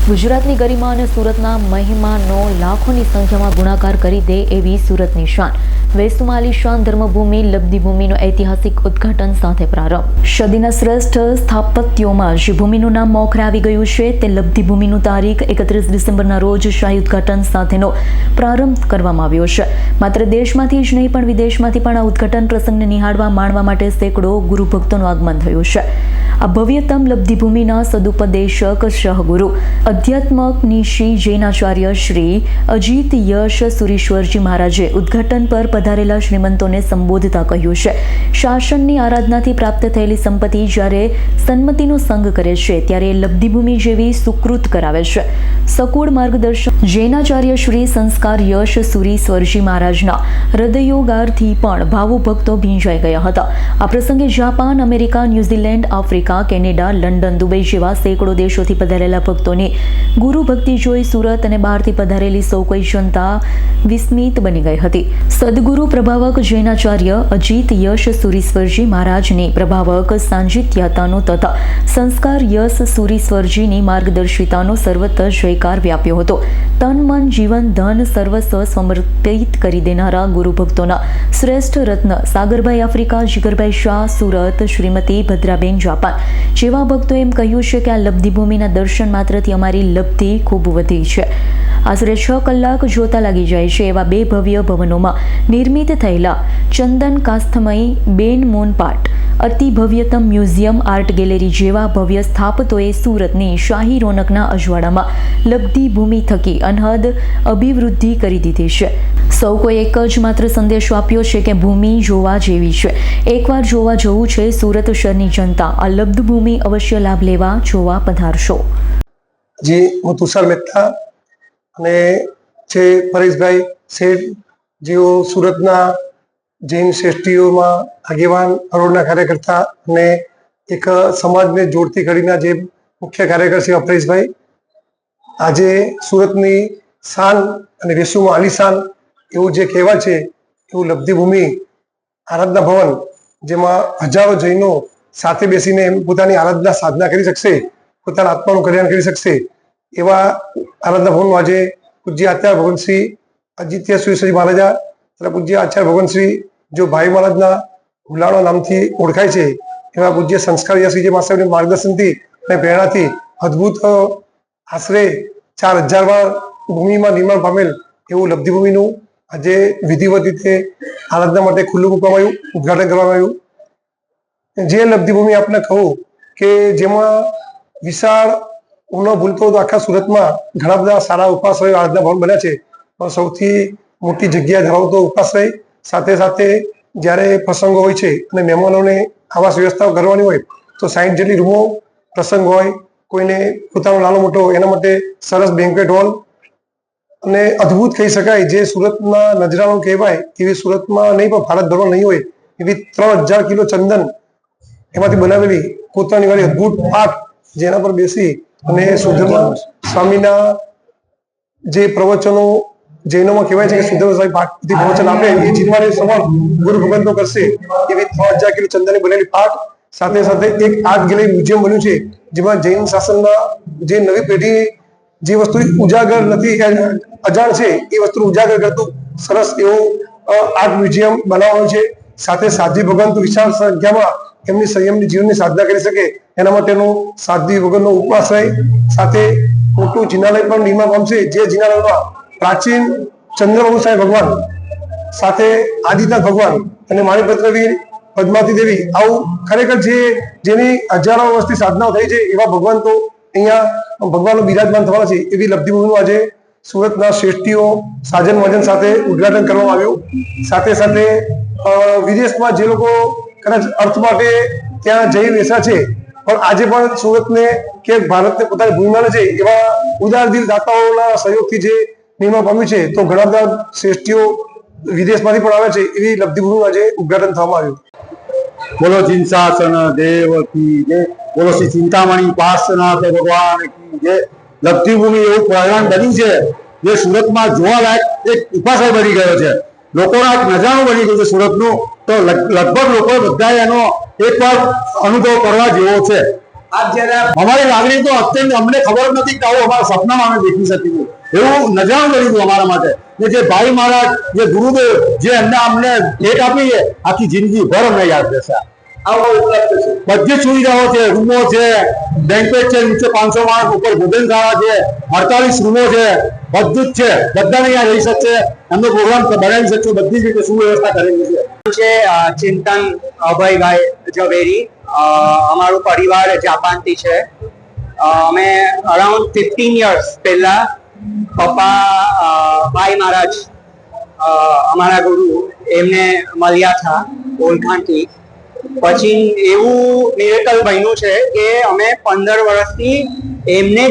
ગુજરાતની ગરિમા અને સુરતના મહિમાનો લાખોની સંખ્યામાં ગુણાકાર કરી દે એવી સુરતની શાન વેસ્તુમાં આલીશાન ધર્મભૂમિ લબ્ધિભૂમિનો ઐતિહાસિક ઉદ્ઘાટન સાથે પ્રારંભ। સદીના શ્રેષ્ઠ સ્થાપત્યોમાં જે ભૂમિનું નામ મોખરે આવી ગયું છે તે લબ્ધિભૂમિનું તારીખ 31 ડિસેમ્બરના રોજ શાહી ઉદ્ઘાટન સાથેનો પ્રારંભ કરવામાં આવ્યો છે। માત્ર દેશમાંથી જ નહીં પણ વિદેશમાંથી પણ આ ઉદ્ઘાટન પ્રસંગને નિહાળવા માણવા માટે સેંકડો ગુરુભક્તોનું આગમન થયું છે। આ ભવ્યતમ લબ્ધિભૂમિના સદુપદેશક સહગુરુ અધ્યાત્મક નિશી જૈનાચાર્ય શ્રી અજીત યશ સુરીશ્વરજી મહારાજે ઉદ્ઘાટન પર પધારેલા શ્રીમંતોને સંબોધતા કહ્યું છે, શાસનની આરાધનાથી પ્રાપ્ત થયેલી સંપત્તિ જ્યારે સન્મતિનો સંગ કરે છે ત્યારે લબ્ધિભૂમિ જેવી સુકૃત કરાવે છે। સકુળ માર્ગદર્શન જૈનાચાર્ય શ્રી સંસ્કાર યશ સુરીશ્વરજી મહારાજના હૃદયોગારથી પણ ભાવુક ભક્તો ભીંજાઈ ગયા હતા। આ પ્રસંગે Japan, America, New Zealand, Africa, Canada, London, Dubai જેવા સેંકડો દેશોથી પધારેલા ભક્તોની ગુરુ ભક્તિ જોઈ સુરત અને બહારથી પધારેલી સૌ કોઈ જનતા વિસ્મિત બની ગઈ હતી। સદગુરુ પ્રભાવક જૈનાચાર્ય અજીત યશ સુરીશ્વરજી મહારાજની પ્રભાવક સાંજિત્યતાનો તથા સંસ્કાર યશ સુરીશ્વરજીની માર્ગદર્શિતાનો સર્વત્ર જયકાર વ્યાપ્યો હતો। તન, મન, જીવન, ધન સર્વસ્વ સમર્પિત કરી દેનારા ગુરુ ભક્તોના શ્રેષ્ઠ રત્ન સાગરભાઈ આફ્રિકા, જીગરભાઈ શાહ સુરત, શ્રીમતી ભદ્રાબેન જાપાન જેવા ભક્તો એમ કહ્યું છે કે આ લબ્ધિભૂમિના દર્શન માત્રથી અમારી લબ્ધિ ખૂબ વધી છે। આશરે 6 કલાક જોતા લાગી જાય છે એવા બે ભવ્ય ભવનોમાં નિર્મિત થયેલા ચંદન કાસ્થમય બેન મોનપાટ, અતિ ભવ્યતમ મ્યુઝિયમ, આર્ટ ગેલેરી જેવા ભવ્ય સ્થાપતોએ સુરતની શાહી રોનકના અજવાળામાં લબ્ધિભૂમિ થકી અનહદ અભિવૃદ્ધિ કરી દીધી છે। સૌ કોઈ એક જ માત્ર સંદેશો આપ્યો છે કે ભૂમિ જોવા જેવી છે, એકવાર જોવા જવું છે। સુરત શહેરની જનતા આ લબ્ધભૂમિ અવશ્ય લાભ લેવા જોવા પધારશો। જી, હું તુષાર મહેતા અને છે પરેશભાઈ શેઠ, જેઓ સુરતના જૈન શ્રેષ્ઠીઓમાં આગેવાન, હરોળના કાર્યકર્તા અને એક સમાજને જોડતી કડીના જે મુખ્ય કાર્યકર છે પરેશભાઈ। આજે સુરતની શાન અને વેસુમાં આલીશાન એવું જે કહેવાય છે એવું લબ્ધિભૂમિ આરાધના ભવન, જેમાં હજારો જૈનો સાથે બેસીને પોતાની આરાધના સાધના કરી શકશે, પોતાના આત્માનું કલ્યાણ કરી શકશે એવા આરાધના ભવનનું આજે પૂજ્ય આચાર્ય ભગવાન શ્રી અજીત્ય સુરીશ્વરજી મહારાજા તથા પૂજ્ય આચાર્ય ભગવાન શ્રી જો ભાઈ મહારાજના હુલાળા નામથી ઓળખાય છે એવા પૂજ્ય સંસ્કાર યશજી મહારાજના માર્ગદર્શનથી અને પ્રેરણાથી અદ્ભુત આશરે 4000 ભૂમિમાં નિર્માણ પામેલ એવું લબ્ધિભૂમિનું આજે વિધિવત રીતે આરાધના માટે ખુલ્લું મૂકવામાં આવ્યું, ઉદઘાટન કરવામાં આવ્યું। જે લબ્ધિભૂમિ આપણે કહું કે જેમાં વિશાળ હું ન ભૂલતો તો આખા સુરતમાં ઘણા બધા સારા ઉપાશ્રય આરાધના ભવન બન્યા છે, પણ સૌથી મોટી જગ્યા ધરાવતો ઉપાશ્રય સાથે સાથે જ્યારે પ્રસંગો હોય છે અને મહેમાનોને આવાસ વ્યવસ્થાઓ કરવાની હોય તો 60 જેટલી રૂમો, પ્રસંગ હોય, કોઈને પોતાનો નાનો મોટો એના માટે સરસ બેન્ક્વેટ હોલ અને અદ્ભુત કહી શકાય જે સુરતના નજરાણું કહેવાય એવી સુરતમાં નહીં પણ ભારતભરમાં નહીં હોય એવી 3000 કિલો ચંદન એમાંથી બનાવેલી કોતરણી વાળી અદ્ભુત પાઠ, જેના પર બેસી અને સુધર્મા સ્વામીના જે પ્રવચનો જૈનોમાં કહેવાય છે કે સુધર્મા પાઠથી પ્રવચન આપે એ જીવવાની સવાલ ગુરુ ભગવંતો કરશે એવી 3000 કિલો ચંદનની બનેલી પાઠ સાથે સાથે એક આર્ટ ગેલેરી મ્યુઝિયમ બન્યું છે, જેમાં જૈન શાસનના જે નવી પેઢી જે વસ્તુ ઉજાગર નથી, અજાણ છે એ વસ્તુ ઉજાગર કરતું સરસ એવું આર્ટ મ્યુઝિયમ બનાવવાનું છે। સાથે સાધ્વી ભગવંત વિશાળ સંખ્યામાં એમની સંયમની જીવનની સાધના કરી શકે એના માટેનો સાધ્વી ભગવંતનો ઉપાશ્રય સાથે મોટું જિનાલય પણ નિર્માણ પામશે, જે જિનાલયમાં પ્રાચીન ચંદ્રબાબુ સાહેબ ભગવાન સાથે આદિનાથ ભગવાન અને માણીપત્રવીર પદ્માવતી દેવી આવું ખરેખર જેની હજારો વર્ષથી સાધનાઓ થઈ છે એવા ભગવાન તો અહીંયા ભગવાનનો બિરાજમાન થવાના છે એવી લબ્ધિભૂમિનું આજે સુરતના શ્રેષ્ઠીઓ સાજન વાજન સાથે ઉદઘાટન કરવામાં આવ્યું। સાથે સાથે વિદેશમાં જે લોકો કદાચ અર્થ માટે ત્યાં જઈ બેસા છે પણ આજે પણ સુરતને કે ભારતને પોતાની ભૂમિ માને છે એવા ઉદાર દિલ દાતાઓના સહયોગથી જે નિર્માણ પામ્યું છે તો ઘણા બધા શ્રેષ્ઠીઓ વિદેશમાંથી પણ આવે છે એવી લબ્ધિભૂમિનું આજે ઉદઘાટન થવામાં આવ્યું। બોલો ચિંતાસન દેવ કી જય, બોલો શ્રી ચિંતામણી પાર્શ્વનાથ ભગવાન કી જય। લબ્ધિભૂમિ એવું પ્રયાણ બન્યું છે જે સુરતમાં જોવાલાયક એક ઉપાશ્રય બની ગયો છે, લોકોના એક નજારું બની ગયું છે સુરતનું, તો લગભગ લોકો બધા એનો એકવાર અનુભવ કરવા જેવો છે। આપ જ્યારે અમારી લાગણી તો અત્યંત અમને ખબર નથી કે આવું અમારા સપનામાં અમે દેખી શકીશું એવું નજારું કરી દીધું અમારા માટે ને જે ભાઈ મહારાજ જે ગુરુદેવ જે અમને ભેટ આપી છે આખી જિંદગી ભર અમને યાદ રહેશે બધી સુવિધાઓ છે રૂમો છે બેન્ક્વેટ છે નીચે 500 માણસ ઉપર ભોજનશાળા છે 48 રૂમો છે બધું જ છે બધાને અહીંયા રહી શકશે એમનો પ્રોગ્રામ બનાવી શકશે બધી જ રીતે સુવ્યવસ્થા કરેલી છે ચિંતન અભયભાઈ ઝવેરી અમારું પરિવાર જાપાનથી છે અમે અરાઉન્ડ 15 યર્સ પહેલા પપ્પા ભાઈ મહારાજ અમારા ગુરુ એમને મળ્યા હતા ઓળખાણથી પછી એવું મિરેકલ બન્યું છે કે અમે 15 વર્ષથી એમને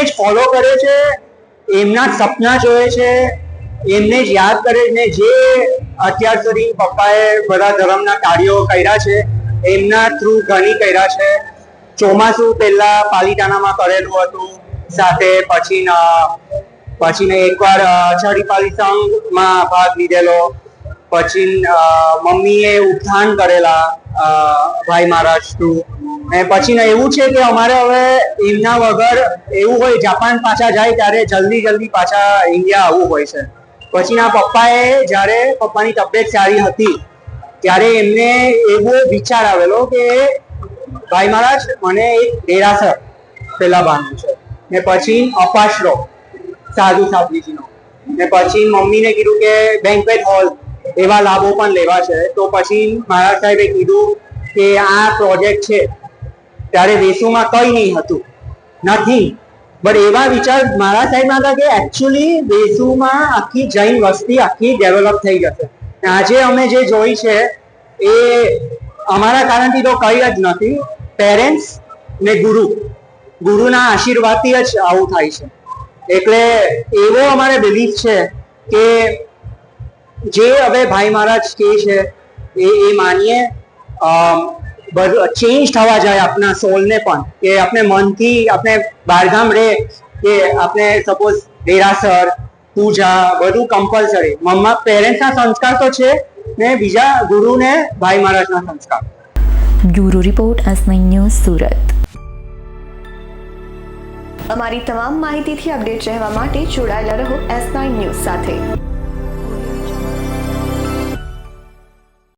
જ ફોલો કરે છે એમના જ સપના જોયે છે એમને જ યાદ કરે ને જે અત્યાર સુધી પપ્પાએ બધા ધર્મના કાર્યો કર્યા છે એમના થ્રુ ઘણી કર્યા છે ચોમાસું પહેલા પાલિતાણામાં કરેલું હતું સાથે પછી એકવાર ચડીપાલી સંઘમાં ભાગ લીધેલો પછી મમ્મીએ ઉત્થાન કરેલા ભાઈ મહારાજ થ્રુ અને પછી એવું છે કે અમારે હવે એમના વગર એવું હોય જાપાન પાછા જાય ત્યારે જલ્દી પાછા ઇન્ડિયા આવવું હોય છે પછીના પપ્પાએ જ્યારે પપ્પાની તબિયત સારી હતી ત્યારે એમને એવો વિચાર આવેલો કે ભાઈ મહારાજ મને એક દેરાસર પેલા બાંધવું છે ને પછી અપાશ્રો સાધુ સાધ્વીજીનો ને પછી મમ્મીને કીધું કે બેન્ક્વેટ હોલ એવા લાભો પણ લેવા છે તો પછી મહારાજ સાહેબે કીધું કે આ પ્રોજેક્ટ છે ત્યારે વેસુમાં કઈ નહીં હતું નથી બટ એવા વિચાર મહારાજ સાહેબના હતા કે એકચ્યુઅલી વેસુમાં આખી જૈન વસ્તી આખી ડેવલપ થઈ જશે આજે અમે જે જોઈ છે એ અમારા કારણથી તો કઈ જ નથી પેરેન્ટ્સ ને ગુરુના આશીર્વાદથી જ આવું થાય છે એટલે એવો અમારે બિલીફ છે કે જે હવે ભાઈ મહારાજ કહે છે એ માનીએ ચેન્જ થવા જાય આપણા સોલને પણ કે આપણે મનથી આપણે બહારગામ રહે કે આપણે સપોઝ દેરાસર પૂજા બધું કમ્પલસરી મમ્મા પેરેન્ટ્સના સંસ્કાર તો છે ને બીજા ગુરુને ભાઈ મહારાજના સંસ્કાર. Bureau report S9 news Surat. અમારી તમામ માહિતીથી અપડેટ રહેવા માટે જોડાયેલા રહો S9 ન્યૂઝ સાથે.